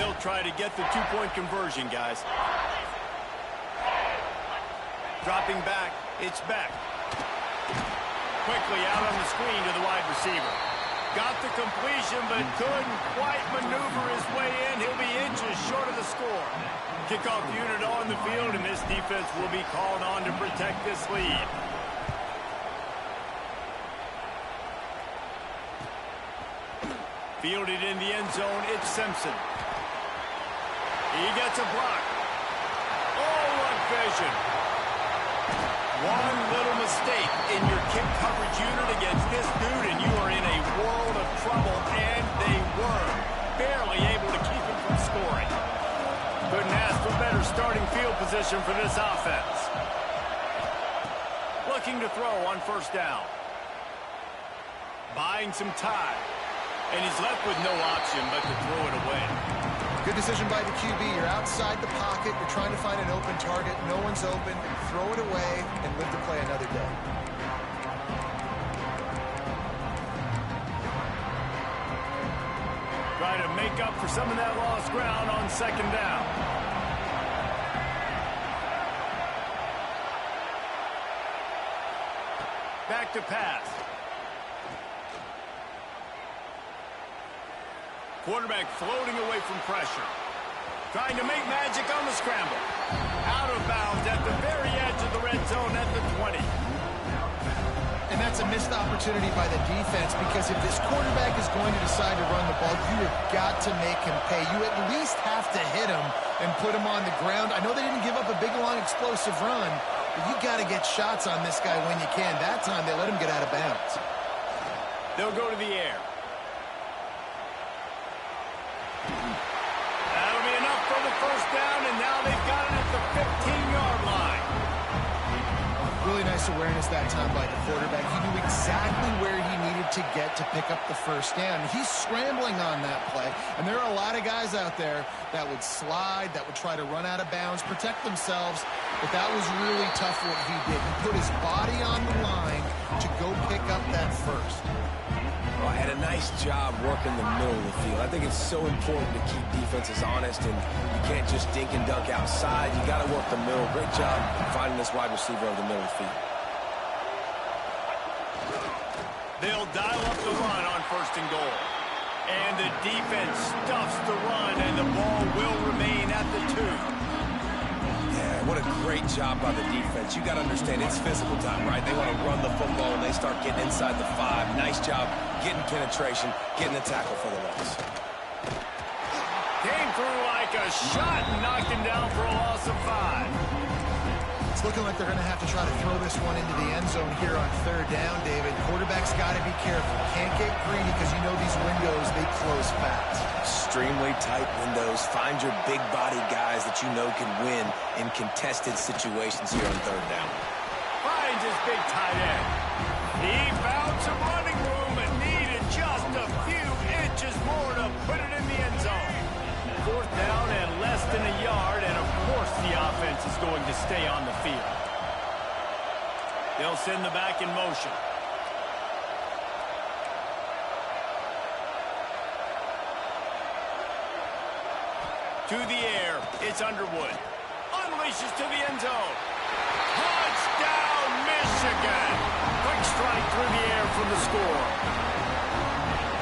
they'll try to get the two-point conversion, guys. Dropping back, it's Beck. Quickly out on the screen to the wide receiver. Got the completion, but couldn't quite maneuver his way in. He'll be inches short of the score. Kickoff unit on the field, and this defense will be called on to protect this lead. Fielded in the end zone, it's Simpson. He gets a block. Oh, what vision. One little mistake in your kick coverage unit against this dude, and you are in a world of trouble, and they were barely able to keep him from scoring. Couldn't ask for better starting field position for this offense. Looking to throw on first down. Buying some time. And he's left with no option but to throw it away. Good decision by the QB. You're outside the pocket. You're trying to find an open target. No one's open. Throw it away and live to play another day. Try to make up for some of that lost ground on second down. Back to pass. Quarterback floating away from pressure. Trying to make magic on the scramble. Out of bounds at the very edge of the red zone at the 20. And that's a missed opportunity by the defense, because if this quarterback is going to decide to run the ball, you have got to make him pay. You at least have to hit him and put him on the ground. I know they didn't give up a big, long, explosive run, but you got to get shots on this guy when you can. That time, they let him get out of bounds. They'll go to the air. That'll be enough for the first down, and now they've got it at the 15-yard line. Really nice awareness that time by the quarterback. He knew exactly where he needed to get to pick up the first down. He's scrambling on that play, and there are a lot of guys out there that would slide, that would try to run out of bounds, protect themselves, but that was really tough what he did. He put his body on the line to go pick up that first. Well, had a nice job working the middle of the field. I think it's so important to keep defenses honest, and you can't just dink and dunk outside. You got to work the middle. Great job finding this wide receiver over the middle of the field. They'll dial up the run on first and goal. And the defense stuffs the run, and the ball will remain at the 2. Yeah, what a great job by the defense. You got to understand, it's physical time, right? They want to run the football, and they start getting inside the 5. Nice job getting penetration, getting the tackle for the loss. Came through like a shot and knocked him down for a loss of 5. It's looking like they're going to have to try to throw this one into the end zone here on third down, David. Quarterback's got to be careful. Can't get greedy, because you know these windows, they close fast. Extremely tight windows. Find your big body guys that you know can win in contested situations here on third down. Finds his big tight end. He found some running room and needed just a few inches more to put it in the end zone. Fourth down and less than a yard, and of course the offense is going to stay on the field. They'll send the back in motion. To the air, it's Underwood. Unleashes to the end zone. Touchdown, Michigan! Quick strike through the air from the score.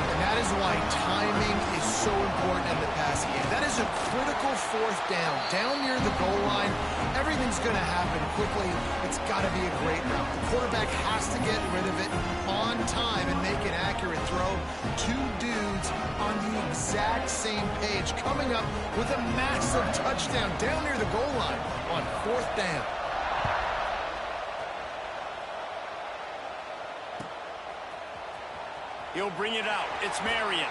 And that is why timing is so important in the passing game. That is a critical fourth down. Down near the goal line, everything's going to happen quickly. It's got to be a great route. The quarterback has to get rid of it on time and make an accurate throw. Two dudes on the exact same page, coming up with a massive touchdown down near the goal line on fourth down. He'll bring it out. It's Marion.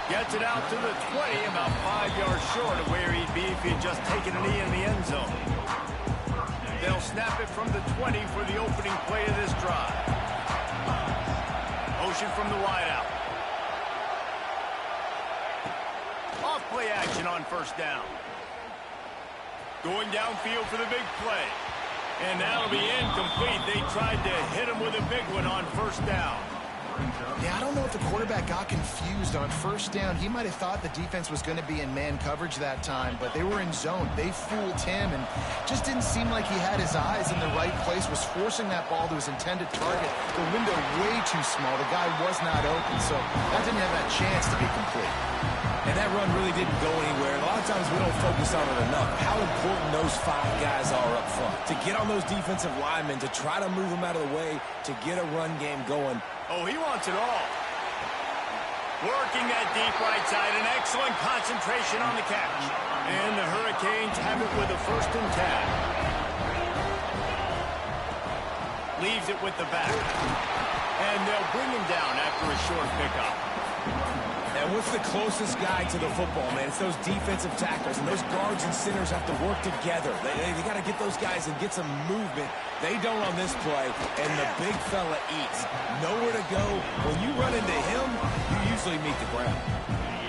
Gets it out to the 20, about 5 yards short of where he'd be if he had just taken a knee in the end zone. They'll snap it from the 20 for the opening play of this drive. Motion from the wideout. Off play action on first down. Going downfield for the big play. And that'll be incomplete. They tried to hit him with a big one on first down. Yeah, I don't know if the quarterback got confused on first down. He might have thought the defense was going to be in man coverage that time, but they were in zone. They fooled him and just didn't seem like he had his eyes in the right place, was forcing that ball to his intended target. The window way too small. The guy was not open, so that didn't have that chance to be complete. And that run really didn't go anywhere. And a lot of times we don't focus on it enough, how important those 5 guys are up front. To get on those defensive linemen, to try to move them out of the way, to get a run game going. Oh, he wants it all. Working that deep right side, an excellent concentration on the catch. And the Hurricanes have it with a 1st and 10. Leaves it with the back. And they'll bring him down after a short pickup. And what's the closest guy to the football, man? It's those defensive tackles, and those guards and centers have to work together. They got to get those guys and get some movement. They don't on this play, and the big fella eats. Nowhere to go. When you run into him, you usually meet the ground.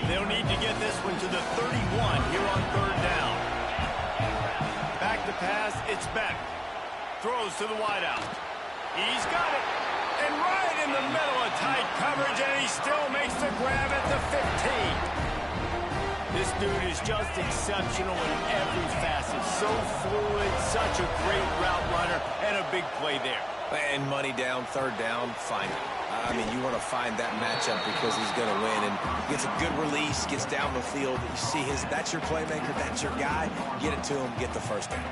They'll need to get this one to the 31 here on 3rd down. Back to pass, it's Beck. Throws to the wideout. He's got it. And right in the middle of tight coverage, and he still makes the grab at the 15. This dude is just exceptional in every facet. So fluid, such a great route runner, and a big play there. And money down, 3rd down, find it. I mean, you want to find that matchup because he's going to win. And gets a good release, gets down the field. You see that's your playmaker, that's your guy. Get it to him, get the 1st down.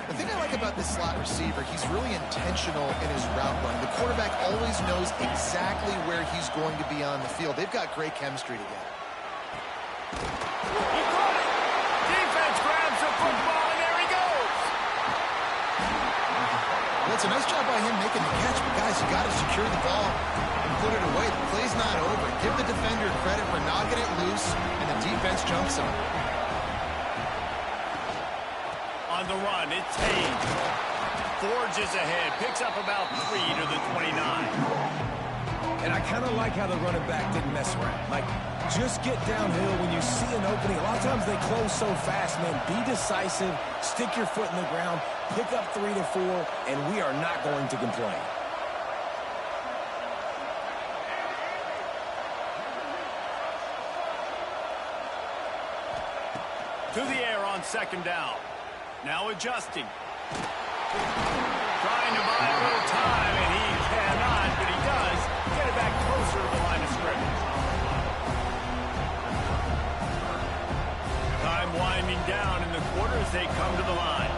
The thing I like about this slot receiver, he's really intentional in his route run. The quarterback always knows exactly where he's going to be on the field. They've got great chemistry together. He caught it. Defense grabs the football, and there he goes. Well, it's a nice job by him making the catch, but guys, you got to secure the ball and put it away. The play's not over. Give the defender credit for knocking it loose, and the defense jumps him. On the run, it's Hayes. Forges ahead, picks up about 3 to the 29. And I kind of like how the running back didn't mess around. Like, just get downhill when you see an opening. A lot of times they close so fast, man. Be decisive, stick your foot in the ground, pick up 3 to 4, and we are not going to complain. To the air on 2nd down. Now adjusting. Trying to buy a little time, and he cannot, but he does get it back closer to the line of scrimmage. Time winding down in the quarter as they come to the line.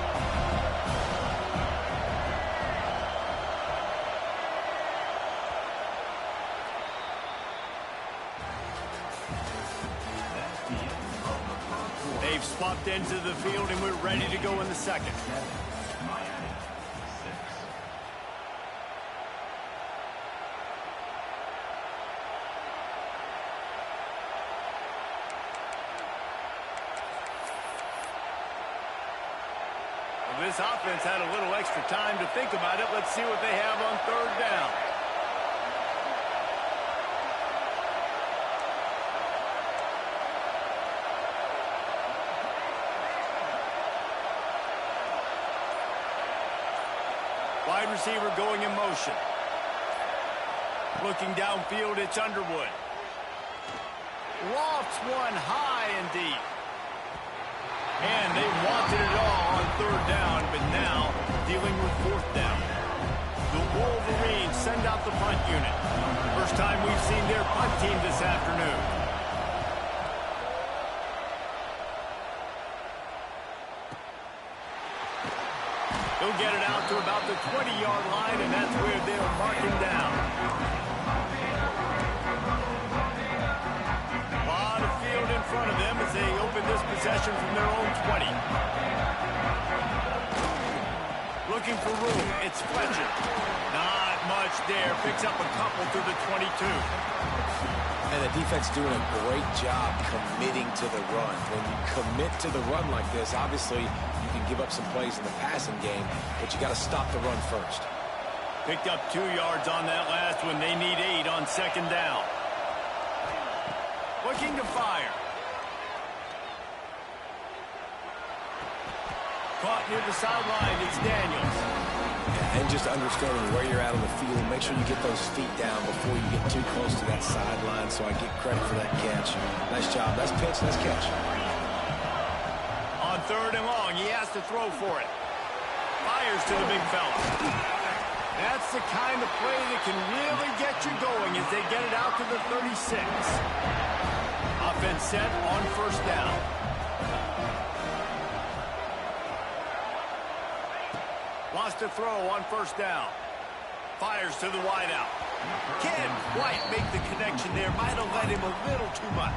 They've swapped into the field, and we're ready to go in the 2nd. Well, this offense had a little extra time to think about it. Let's see what they have on 3rd down. Wide receiver going in motion. Looking downfield, it's Underwood. Lofts one high and deep. And they wanted it all on 3rd down, but now dealing with 4th down. The Wolverines send out the punt unit. First time we've seen their punt team this afternoon. He'll get it out to about the 20-yard line, and that's where they'll mark him down. A lot of field in front of them as they open this possession from their own 20. Looking for room, it's Fletcher. Not much there, picks up a couple to the 22. And the defense doing a great job committing to the run. When you commit to the run like this, obviously you can give up some plays in the passing game, but you got to stop the run first. Picked up 2 yards on that last one. They need 8 on 2nd down. Looking to fire. Caught near the sideline, it's Daniels. And just understanding where you're at on the field. Make sure you get those feet down before you get too close to that sideline, so I get credit for that catch. Nice job. Nice pitch. Nice catch. On 3rd and long, he has to throw for it. Fires to the big fella. That's the kind of play that can really get you going as they get it out to the 36. Offense set on 1st down. Wants to throw on 1st down. Fires to the wideout. Can't quite make the connection there. Might have led him a little too much.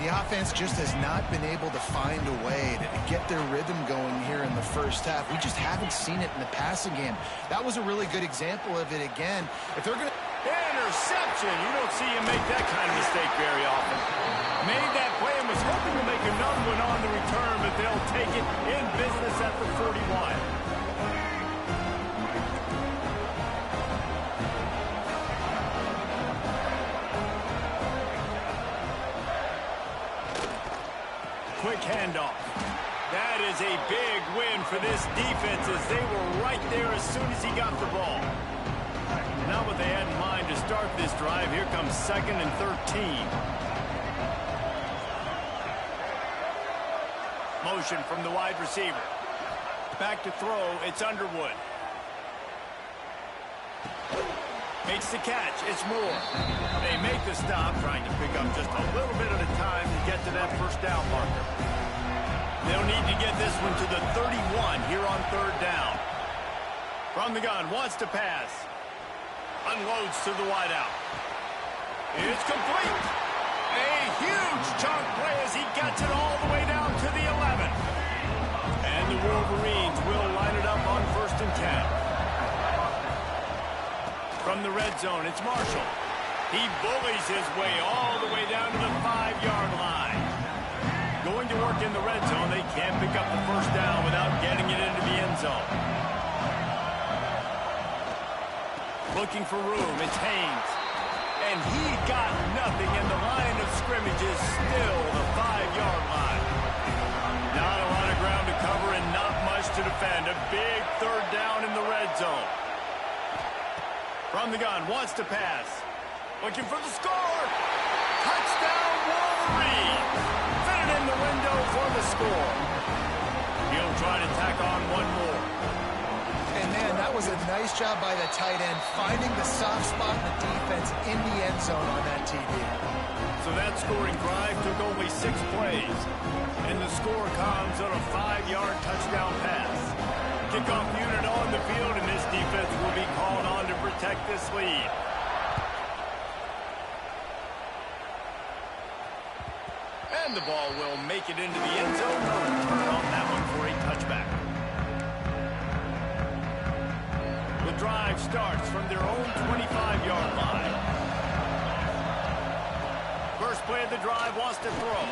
The offense just has not been able to find a way to get their rhythm going here in the 1st half. We just haven't seen it in the passing game. That was a really good example of it again. If they're going to... Interception! You don't see him make that kind of mistake very often. Made that play and was hoping to make another one on the return, but they'll take it in business at the 41. Quick handoff. That is a big win for this defense as they were right there as soon as he got the ball. Not what they had in mind to start this drive. Here comes 2nd and 13. Motion from the wide receiver. Back to throw. It's Underwood. Makes the catch. It's Moore. They make the stop, trying to pick up just a little bit at a time to get to that 1st down marker. They'll need to get this one to the 31 here on 3rd down. From the gun, wants to pass. Unloads to the wideout. It's complete. A huge chunk play as he gets it all the way down to the 11. And the Wolverines will line it up on 1st and 10. From the red zone, it's Marshall. He bullies his way all the way down to the 5-yard line. Going to work in the red zone. They can't pick up the 1st down without getting it into the end zone. Looking for room, it's Haynes. And he got nothing, and the line of scrimmage is still the 5-yard line. Not a lot of ground to cover and not much to defend. A big 3rd down in the red zone. From the gun, wants to pass. Looking for the score. Touchdown, Wolverine. Fit it in the window for the score. He'll try to tack on one more. And man, that was a nice job by the tight end, finding the soft spot in the defense in the end zone on that TD. So that scoring drive took only 6 plays. And the score comes on a 5-yard touchdown pass. Kickoff unit on the field, and this defense will be called on to protect this lead. And the ball will make it into the end zone. No return on that one for a touchback. The drive starts from their own 25-yard line. First play of the drive, wants to throw.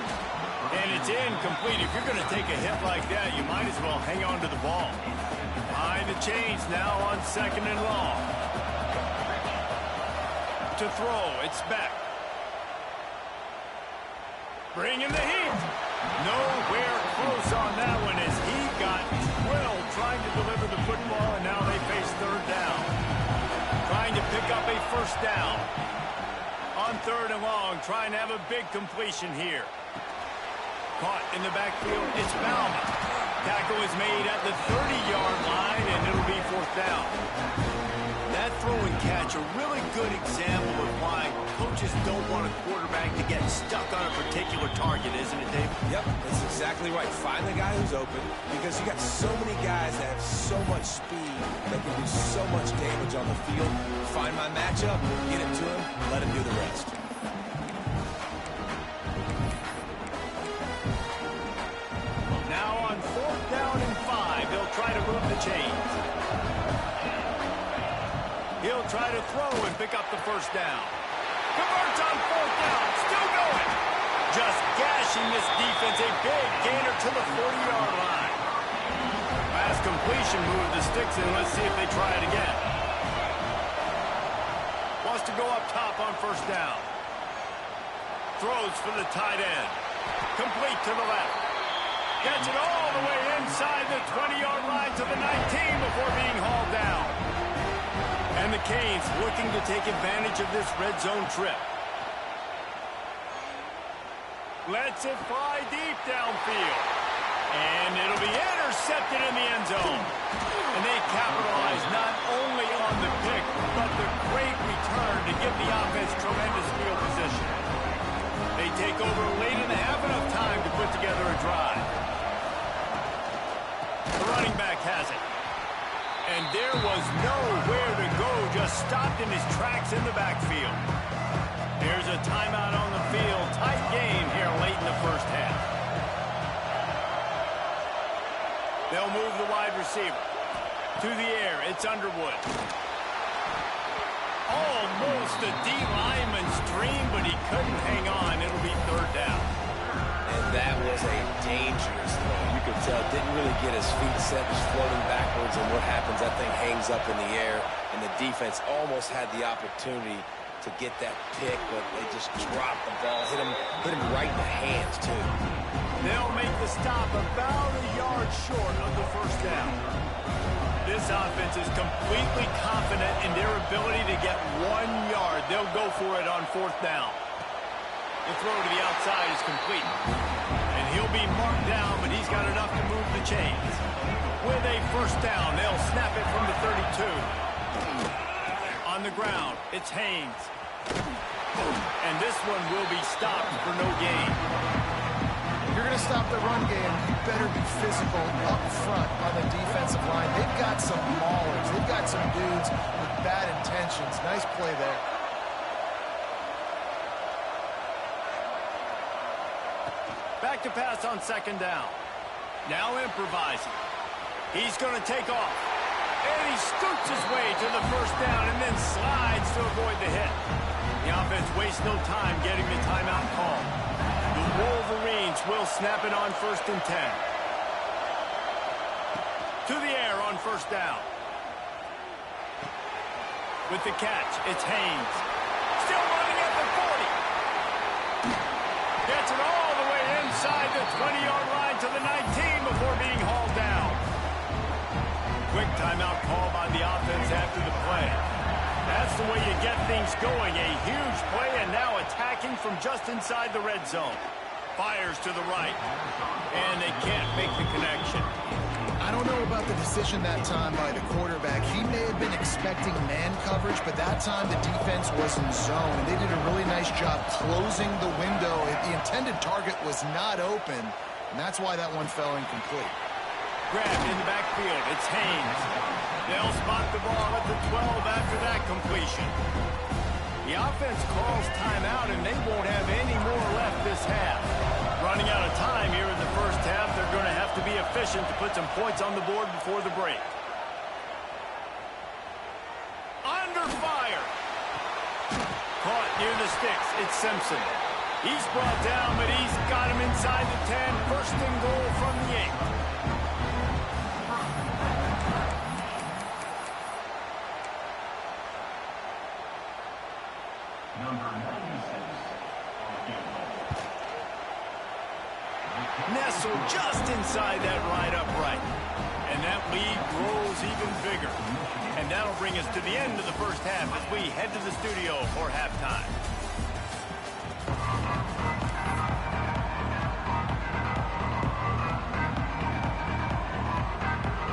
And it's incomplete. If you're going to take a hit like that, you might as well hang on to the ball. Behind the chains now on 2nd and long. To throw, it's Beck. Bringing the heat. Nowhere close on that one as he got drilled trying to deliver the football, and now they face 3rd down. Trying to pick up a 1st down. On 3rd and long, trying to have a big completion here. Caught in the backfield, it's Bauman. Tackle is made at the 30-yard line, and it'll be 4th down. That throw and catch, a really good example of why coaches don't want a quarterback to get stuck on a particular target, isn't it, Dave? Yep, that's exactly right. Find the guy who's open, because you got so many guys that have so much speed that can do so much damage on the field. Find my matchup, get it to him, let him do the rest. Now on 4th down and 5, they'll try to move the chains. He'll try to throw and pick up the 1st down. Converts on 4th down, still going. Just gashing this defense, a big gainer to the 40-yard line. Last completion, moved the sticks in. Let's see if they try it again. Wants to go up top on 1st down. Throws for the tight end. Complete to the left. Gets it all the way inside the 20-yard line to the 19 before being hauled down. And the Canes looking to take advantage of this red zone trip. Lets it fly deep downfield. And it'll be intercepted in the end zone. And they capitalize not only on the pick, but the great return to give the offense tremendous field position. They take over late and have enough time to put together a drive. The running back has it. And there was nowhere to go, just stopped in his tracks in the backfield. There's a timeout on the field. Tight game here late in the first half. They'll move the wide receiver. To the air, it's Underwood. Almost a D-lineman's dream, but he couldn't hang on. It'll be third down. And that was a dangerous throw. You could tell, didn't really get his feet set, was floating backwards, and what happens, that thing hangs up in the air, and the defense almost had the opportunity to get that pick, but they just dropped the ball, hit him right in the hands, too. They'll make the stop about a yard short of the first down. This offense is completely confident in their ability to get 1 yard. They'll go for it on fourth down. The throw to the outside is complete. And he'll be marked down, but he's got enough to move the chains. With a first down, they'll snap it from the 32. On the ground, it's Haynes. And this one will be stopped for no gain. If you're going to stop the run game, you better be physical up front on the defensive line. They've got some maulers. They've got some dudes with bad intentions. Nice play there. Back to pass on second down. Now improvising. He's going to take off. And he scoots his way to the first down and then slides to avoid the hit. The offense wastes no time getting the timeout call. The Wolverines will snap it on 1st and 10. To the air on first down. With the catch, it's Haynes. Still running at the 40. Gets it all the way inside the 20-yard line to the 19 before being hauled down. Quick timeout call by the offense after the play. That's the way you get things going. A huge play and now attacking from just inside the red zone. Fires to the right. And they can't make the connection. I don't know about the decision that time by the quarterback. He may have been expecting man coverage, but that time the defense was in zone. And they did a really nice job closing the window. The intended target was not open, and that's why that one fell incomplete. Grabbed in the backfield. It's Haynes. They'll spot the ball at the 12 after that completion. The offense calls timeout, and they won't have any more left this half. Running out of time here in the first half, they're going to have to be efficient to put some points on the board before the break. Under fire. Caught near the sticks. It's Simpson. He's brought down, but he's got him inside the 10. First and goal from the 8. Nestled just inside that right upright. And that lead grows even bigger. And that'll bring us to the end of the first half as we head to the studio for halftime.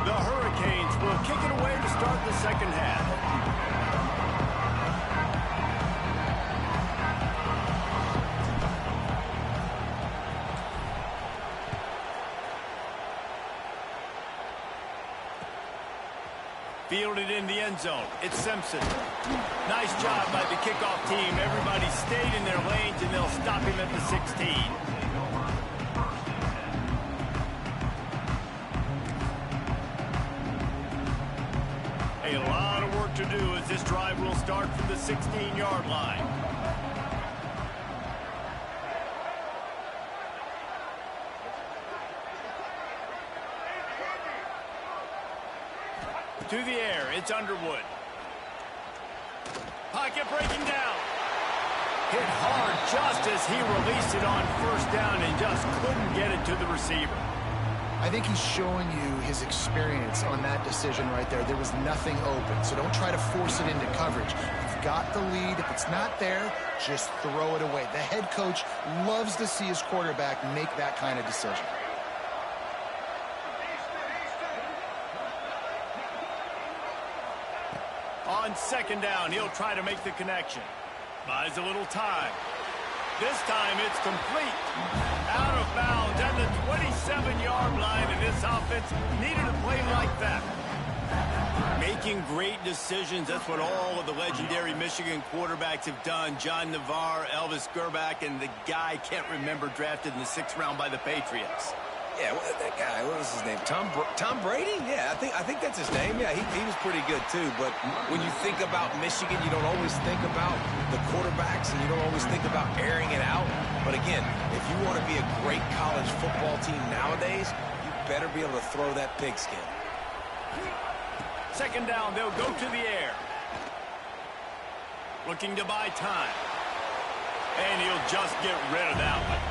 The Hurricanes will kick it away to start the second half. Fielded in the end zone. It's Simpson. Nice job by the kickoff team. Everybody stayed in their lanes, and they'll stop him at the 16. A lot of work to do as this drive will start from the 16-yard line. To the air, it's Underwood. Pocket breaking down. Hit hard just as he released it on first down and just couldn't get it to the receiver. I think he's showing you his experience on that decision right there. There was nothing open, so don't try to force it into coverage. You've got the lead. If it's not there, just throw it away. The head coach loves to see his quarterback make that kind of decision. On second down, he'll try to make the connection. Buys a little time. This time it's complete. Out of bounds at the 27-yard line, and this offense needed a play like that. Making great decisions, that's what all of the legendary Michigan quarterbacks have done. John Navarre, Elvis Grbac, and the guy can't remember, drafted in the 6th round by the Patriots. Yeah, that guy, what was his name? Tom Brady? Yeah, I think that's his name. Yeah, he was pretty good too. But when you think about Michigan, you don't always think about the quarterbacks, and you don't always think about airing it out. But again, if you want to be a great college football team nowadays, you better be able to throw that pigskin. Second down, they'll go to the air. Looking to buy time. And he'll just get rid of that one.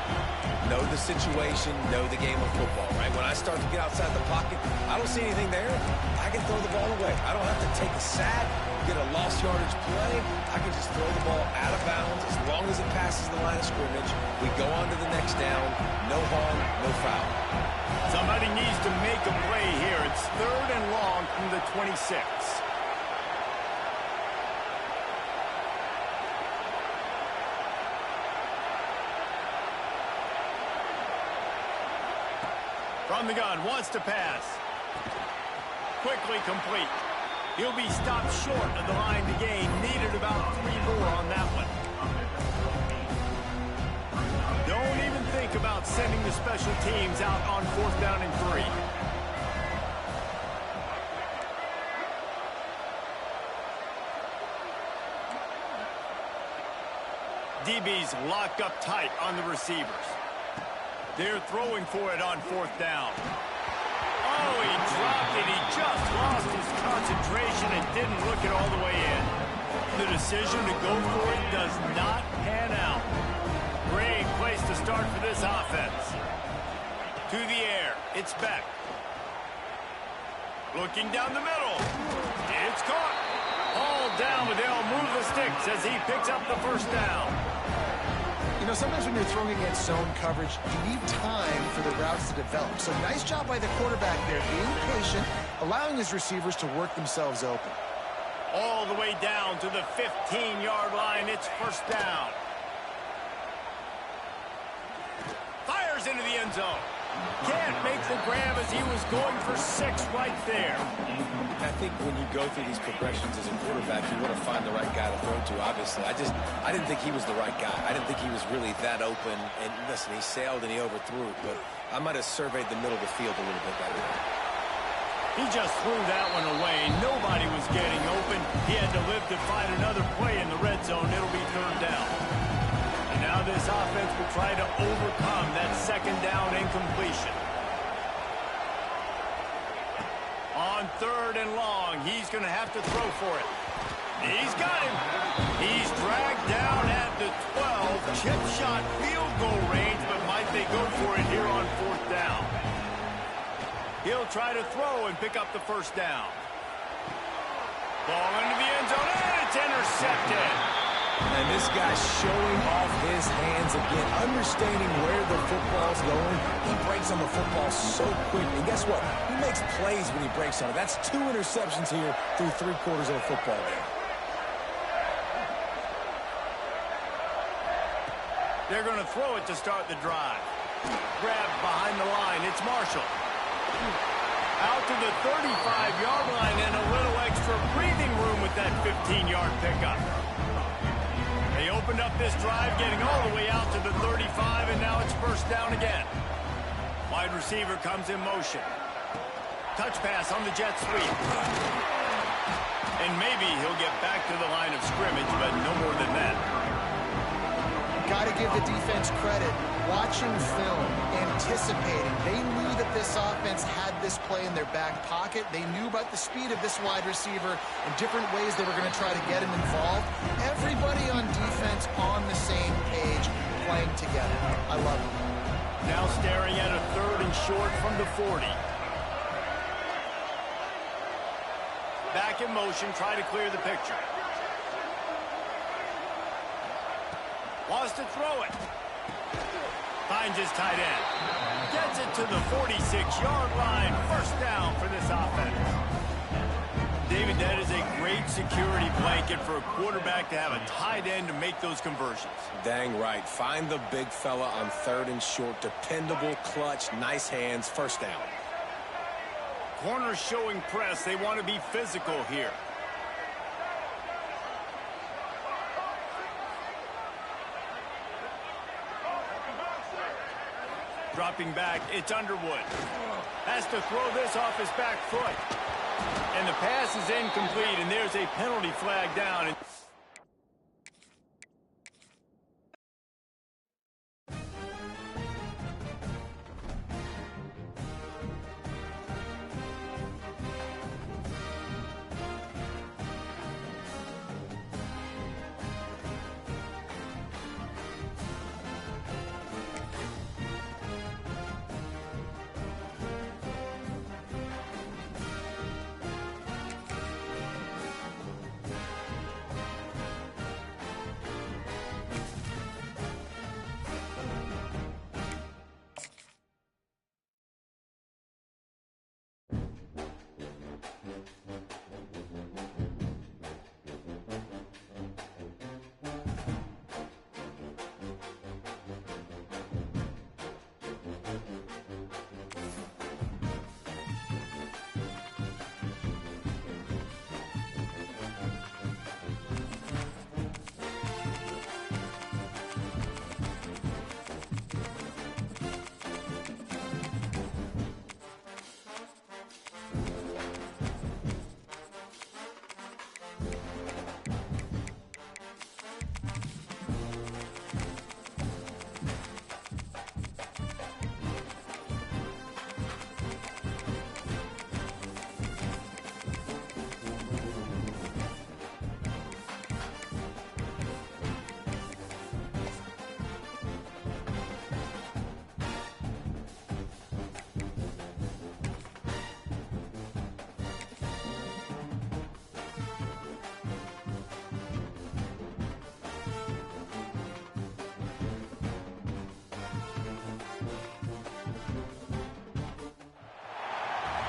Know the situation, know the game of football, right? When I start to get outside the pocket, I don't see anything there. I can throw the ball away. I don't have to take a sack, get a lost yardage play. I can just throw the ball out of bounds as long as it passes the line of scrimmage. We go on to the next down. No harm, no foul. Somebody needs to make a play here. It's 3rd and long from the 26. From the gun, wants to pass. Quickly complete. He'll be stopped short of the line to gain. Needed about 3 more on that one. Don't even think about sending the special teams out on 4th down and 3. DBs locked up tight on the receivers. They're throwing for it on 4th down. Oh, he dropped it. He just lost his concentration and didn't look it all the way in. The decision to go for it does not pan out. Great place to start for this offense. To the air. It's Beck. Looking down the middle. It's caught. All down, but they'll move the sticks as he picks up the 1st down. You know, sometimes when you're throwing against zone coverage, you need time for the routes to develop. So nice job by the quarterback there, being patient, allowing his receivers to work themselves open. All the way down to the 15-yard line. It's 1st down. Fires into the end zone. Can't make the grab as he was going for 6 right there. I think when you go through these progressions as a quarterback, you want to find the right guy to throw to, obviously. I didn't think he was the right guy. I didn't think he was really that open. And listen, he sailed and he overthrew it, but I might have surveyed the middle of the field a little bit better. He just threw that one away. Nobody was getting open. He had to live to find another play in the red zone. It'll be 3rd down. And now this offense will try to overcome that 2nd down incompletion. On 3rd and long, he's going to have to throw for it. He's got him. He's dragged down at the 12. Chip shot field goal range, but might they go for it here on 4th down? He'll try to throw and pick up the 1st down. Ball into the end zone, and it's intercepted. And this guy's showing off his hands again, understanding where the football's going. He breaks on the football so quick. And guess what? He makes plays when he breaks on it. That's 2 interceptions here through 3/4 of a football game. They're going to throw it to start the drive. Grabbed behind the line. It's Marshall. Out to the 35-yard line and a little extra breathing room with that 15-yard pickup. They opened up this drive, getting all the way out to the 35, and now it's 1st down again. Wide receiver comes in motion. Touch pass on the jet sweep. And maybe he'll get back to the line of scrimmage, but no more than that. Got to give the defense credit. Watching film, anticipating. They knew that this offense had this play in their back pocket. They knew about the speed of this wide receiver and different ways they were going to try to get him involved. Everybody on defense on the same page, playing together. I love it. Now staring at a 3rd and short from the 40. Back in motion, try to clear the picture. Wants to throw it. Finds his tight end. Gets it to the 46-yard line. First down for this offense. David, that is a great security blanket for a quarterback to have a tight end to make those conversions. Dang right. Find the big fella on 3rd and short. Dependable, clutch, nice hands. First down. Corners showing press. They want to be physical here. Dropping back, it's Underwood. Has to throw this off his back foot. And the pass is incomplete, and there's a penalty flag down.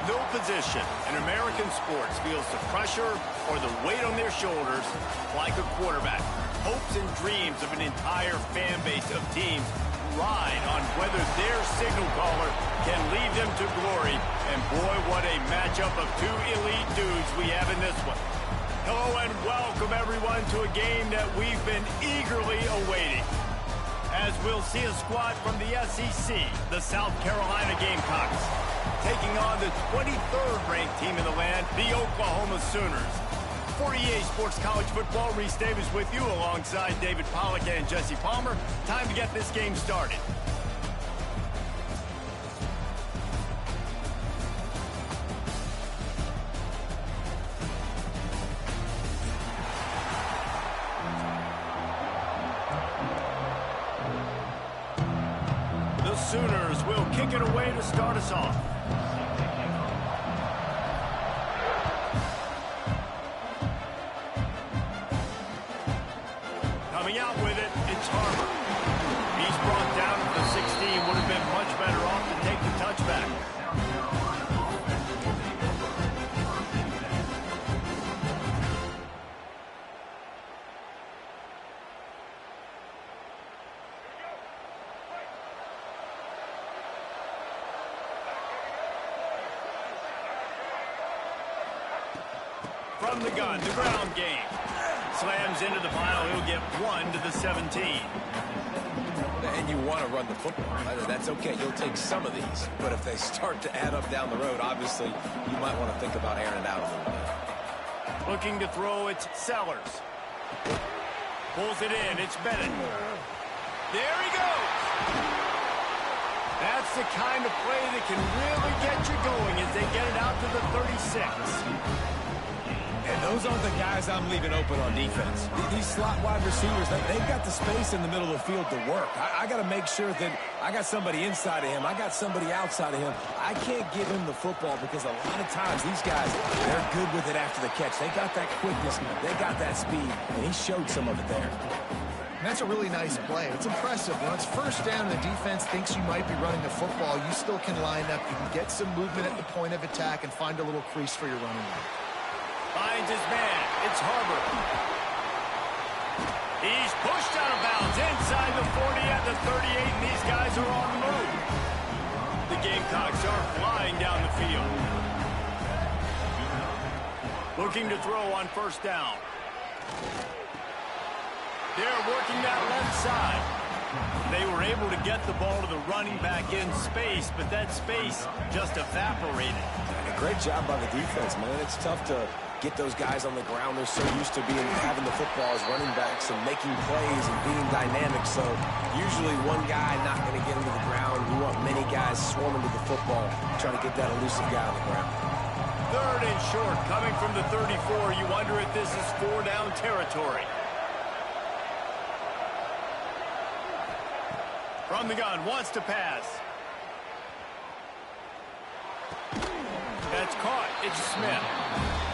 No position in American sports feels the pressure or the weight on their shoulders like a quarterback. Hopes and dreams of an entire fan base of teams ride on whether their signal caller can lead them to glory. And boy, what a matchup of two elite dudes we have in this one. Hello and welcome everyone to a game that we've been eagerly awaiting. As we'll see a squad from the SEC, the South Carolina Gamecocks, taking on the 23rd ranked team in the land, the Oklahoma Sooners. For EA Sports College Football, Reese Davis with you alongside David Pollack and Jesse Palmer. Time to get this game started. The Sooners will kick it away to start us off. Coming out with it, it's Harper. He's brought down to the 16. Would have been much better off to take the touchback. From the gun, the ground game. Slams into the pile. He'll get 1 to the 17. And you want to run the football. That's okay. You'll take some of these. But if they start to add up down the road, obviously, you might want to think about airing it out a little bit. Looking to throw, it's Sellers. Pulls it in. It's Bennett. There he goes. That's the kind of play that can really get you going as they get it out to the 36. And those aren't the guys I'm leaving open on defense. These slot wide receivers, they've got the space in the middle of the field to work. I got to make sure that I got somebody inside of him. I got somebody outside of him. I can't give him the football because a lot of times these guys, they're good with it after the catch. They got that quickness. They got that speed, and he showed some of it there. And that's a really nice play. It's impressive. When it's first down and the defense thinks you might be running the football, you still can line up. You can get some movement at the point of attack and find a little crease for your running back. Finds his man. It's Harbor. He's pushed out of bounds inside the 40 at the 38, and these guys are on the move. The Gamecocks are flying down the field. Looking to throw on first down. They're working that left side. They were able to get the ball to the running back in space, but that space just evaporated. A great job by the defense, man. It's tough to get those guys on the ground. They're so used to having the football as running backs and making plays and being dynamic. So usually one guy not going to get into the ground. You want many guys swarming to the football, trying to get that elusive guy on the ground. Third and short, coming from the 34. You wonder if this is 4-down territory. From the gun, wants to pass. That's caught. It's Smith.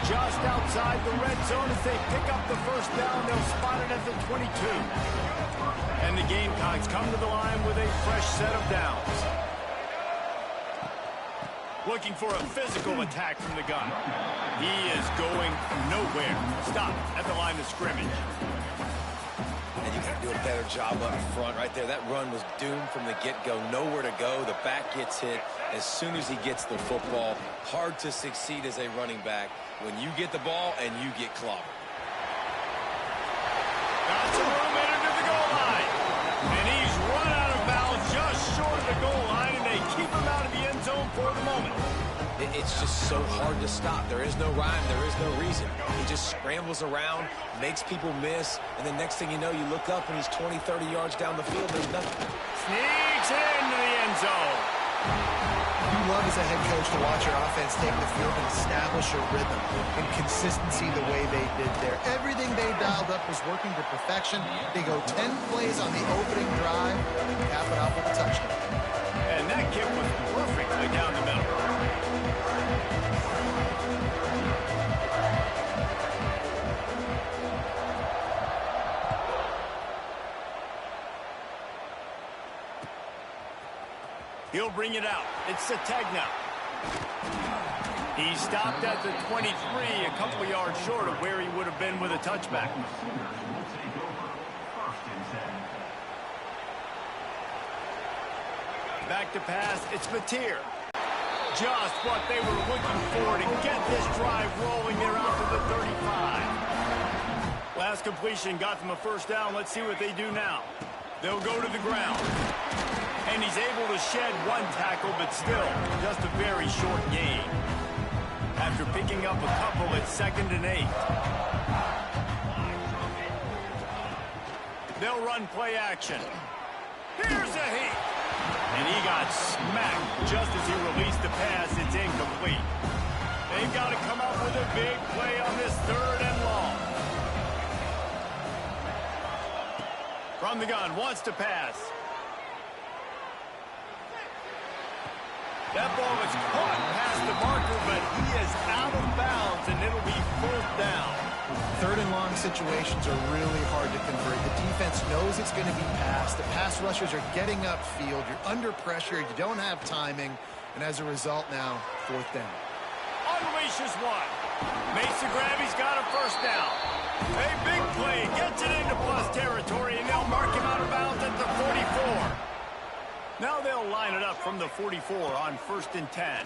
Just outside the red zone as they pick up the first down. They'll spot it at the 22. And the Gamecocks come to the line with a fresh set of downs. Looking for a physical attack from the gun. He is going nowhere. Stop at the line of scrimmage. And you got to do a better job up front right there. That run was doomed from the get-go. Nowhere to go. The back gets hit as soon as he gets the football. Hard to succeed as a running back when you get the ball and you get clobbered. Got some room into the goal line. And he's run out of bounds just short of the goal line, and they keep him out of the end zone for the moment. It's just so hard to stop. There is no rhyme. There is no reason. He just scrambles around, makes people miss, and the next thing you know, you look up and he's 20, 30 yards down the field. There's nothing. Sneaks into the end zone. You love as a head coach to watch your offense take the field and establish a rhythm and consistency the way they did there. Everything they dialed up was working to perfection. They go 10 plays on the opening drive and cap it off with a touchdown. And that kick was perfectly down the middle. He'll bring it out. It's Sategna. He stopped at the 23, a couple of yards short of where he would have been with a touchback. Back to pass. It's Mateer. Just what they were looking for to get this drive rolling. They're out to the 35. Last completion got them a first down. Let's see what they do now. They'll go to the ground. And he's able to shed one tackle, but still just a very short gain. After picking up a couple, it's 2nd and 8. They'll run play action. Here's a hit. And he got smacked just as he released the pass. It's incomplete. They've got to come up with a big play on this 3rd and long. From the gun, wants to pass. That ball was caught past the marker, but he is out of bounds, and it'll be 4th down. 3rd and long situations are really hard to convert. The defense knows it's going to be passed. The pass rushers are getting upfield. You're under pressure. You don't have timing. And as a result now, 4th down. Unleashes one. Makes the grab. He's got a first down. A big play. Gets it into plus territory, and they'll mark him out of bounds at the 44. Now they'll line it up from the 44 on 1st and 10.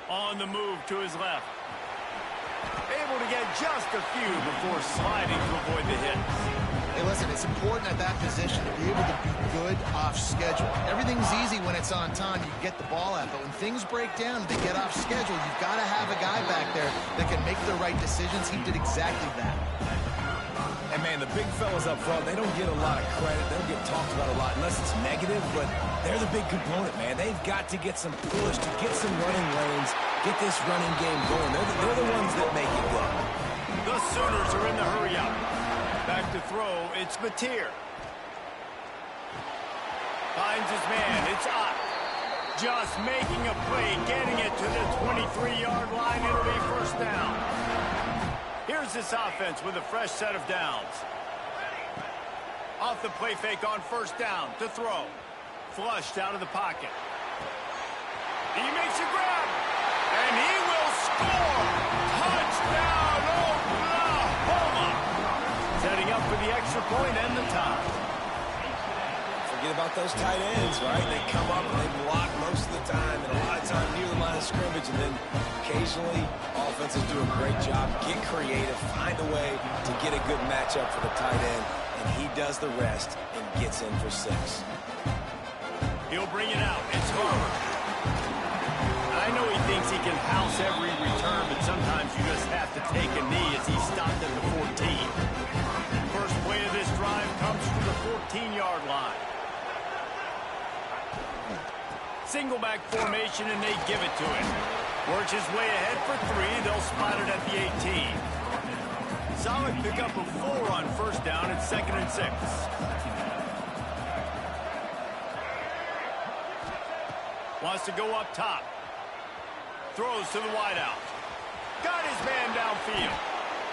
On the move to his left. Able to get just a few before sliding to avoid the hits. Hey, listen, it's important at that position to be able to be good off schedule. Everything's easy when it's on time. You get the ball out. But when things break down, they get off schedule. You've got to have a guy back there that can make the right decisions. He did exactly that. And, man, the big fellas up front, they don't get a lot of credit. They don't get talked about a lot unless it's negative, but they're the big component, man. They've got to get some push, to get some running lanes, get this running game going. They're the ones that make it go. The Sooners are in the hurry-up. Back to throw, it's Mateer. Finds his man, it's Ott. Just making a play, getting it to the 23-yard line. It'll be first down. Here's this offense with a fresh set of downs. Off the play fake on first down to throw. Flushed out of the pocket. He makes a grab, and he will score. Touchdown, Oklahoma. Setting up for the extra point and the tie. Forget about those tight ends, right? They come up and they block most of the time, and a lot of time near the line of scrimmage, and then occasionally offenses do a great job, get creative, find a way to get a good matchup for the tight end, and he does the rest and gets in for 6. He'll bring it out. It's Harvard. I know he thinks he can house every return, but sometimes you just have to take a knee as he stopped at the 14. First play of this drive comes from the 14-yard line. Single back formation, and they give it to him. Works his way ahead for 3. They'll spot it at the 18. Solid pickup of 4 on first down. It's 2nd and 6. Wants to go up top. Throws to the wideout. Got his man downfield.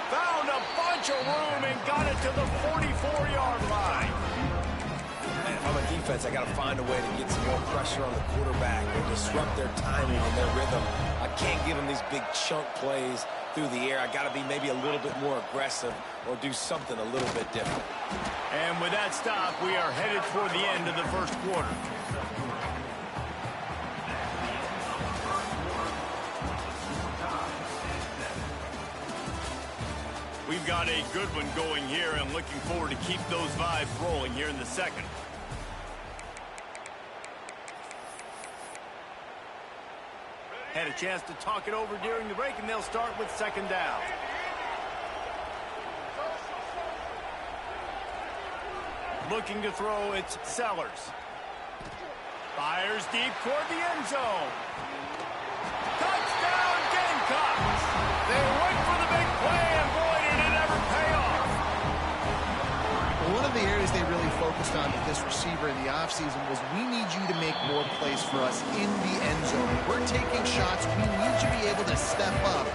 Found a bunch of room and got it to the 44-yard line. And if I'm a defense, I got to find a way to get some more pressure on the quarterback or disrupt their timing and their rhythm. I can't give them these big chunk plays through the air. I got to be maybe a little bit more aggressive or do something a little bit different. And with that stop, we are headed toward the end of the first quarter. We've got a good one going here, and looking forward to keep those vibes rolling here in the second. Had a chance to talk it over during the break, and they'll start with 2nd down. Looking to throw, it's Sellers. Fires deep toward the end zone. Touchdown, Gamecocks! They went for the big play, and boy, did it ever pay off. One of the areas they really focused on with this receiver in the offseason was, we need you to make more plays for us in the end zone. We're taking shots. We need you to be able to step up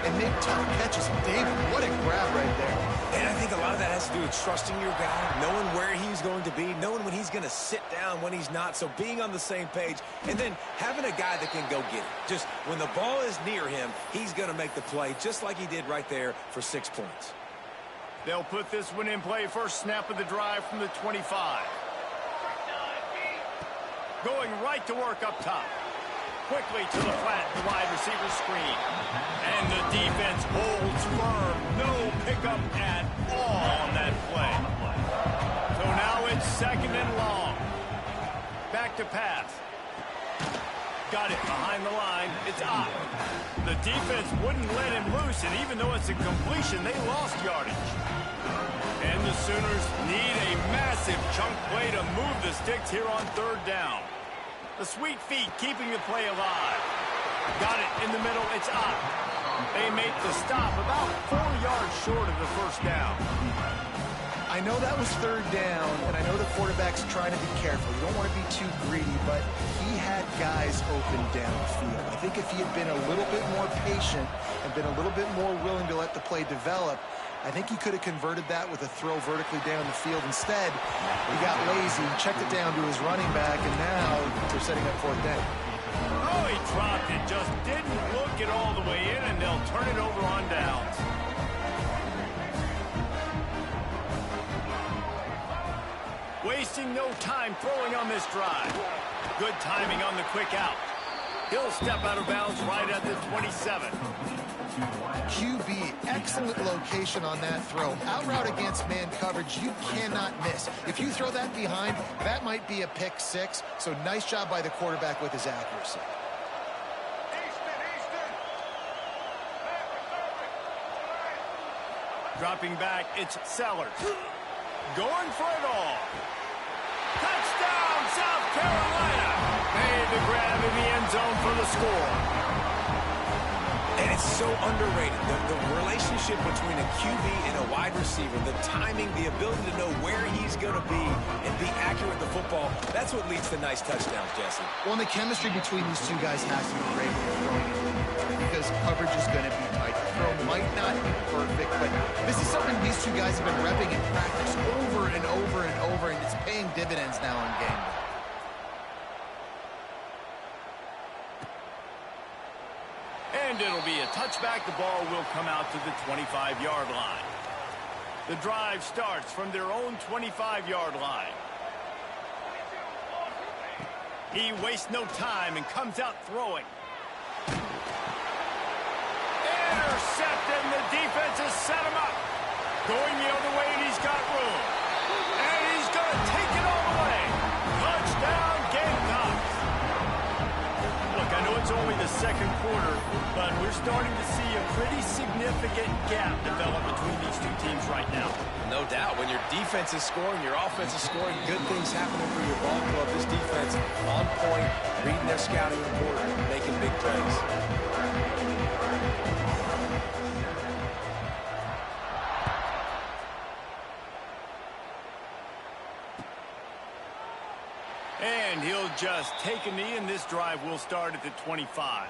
and make tough catches. David, what a grab right there. And I think a lot of that has to do with trusting your guy, knowing where he's going to be, knowing when he's going to sit down, when he's not, so being on the same page, and then having a guy that can go get it. Just when the ball is near him, he's going to make the play, just like he did right there for 6 points. They'll put this one in play. First snap of the drive from the 25. Going right to work up top. Quickly to the flat, the wide receiver screen. And the defense holds firm. No pickup at all on that play. So now it's 2nd and long. Back to pass. Got it behind the line. It's Ott. The defense wouldn't let him loose, and even though it's a completion, they lost yardage. And the Sooners need a massive chunk play to move the sticks here on 3rd down. The sweet feet keeping the play alive. Got it in the middle. It's Ott. They make the stop about 4 yards short of the first down. I know that was 3rd down, and I know the quarterback's trying to be careful. You don't want to be too greedy, but he had guys open downfield. I think if he had been a little bit more patient and been a little bit more willing to let the play develop, I think he could have converted that with a throw vertically down the field. Instead, he got lazy, checked it down to his running back, and now they're setting up 4th down. Oh, he dropped it. Just didn't look it all the way in, and they'll turn it over on downs. Wasting no time throwing on this drive. Good timing on the quick out. He'll step out of bounds right at the 27. QB, excellent location on that throw. Out route against man coverage, you cannot miss. If you throw that behind, that might be a pick 6. So nice job by the quarterback with his accuracy. Dropping back, it's Sellers. Going for it all. Touchdown, South Carolina. Made the grab in the end zone for the score. And it's so underrated. The relationship between a QB and a wide receiver, the timing, the ability to know where he's going to be and be accurate with the football, that's what leads to nice touchdowns, Jesse. Well, and the chemistry between these two guys has to be great when they're throwing it, because coverage is going to be tight. The throw might not be perfect, but this is something these two guys have been repping in practice over and over and over, and it's paying dividends now in game day. And it'll be a touchback. The ball will come out to the 25-yard line. The drive starts from their own 25-yard line. He wastes no time and comes out throwing. Intercepted, and the defense has set him up. Going the other way, and he's got room. And he's going to take it all the way. Touchdown, Gamecocks. Look, I know it's only the second quarter, but we're starting to see a pretty significant gap develop between these two teams right now. No doubt. When your defense is scoring, your offense is scoring, good things happening for your ball club. This defense on point, reading their scouting report, making big plays. And he'll just take a knee, and this drive will start at the 25.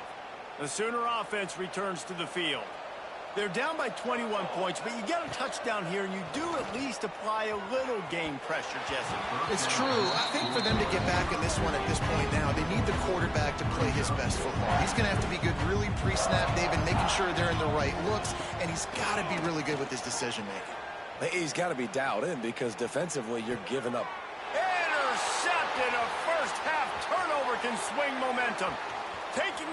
The Sooner offense returns to the field. They're down by 21 points, but you get a touchdown here, and you do at least apply a little game pressure, Jesse. It's true. I think for them to get back in this one at this point now, they need the quarterback to play his best football. He's going to have to be good really pre-snap, David, making sure they're in the right looks, and he's got to be really good with his decision-making. He's got to be dialed in because defensively you're giving up. Intercepted. A first-half turnover can swing momentum. Taking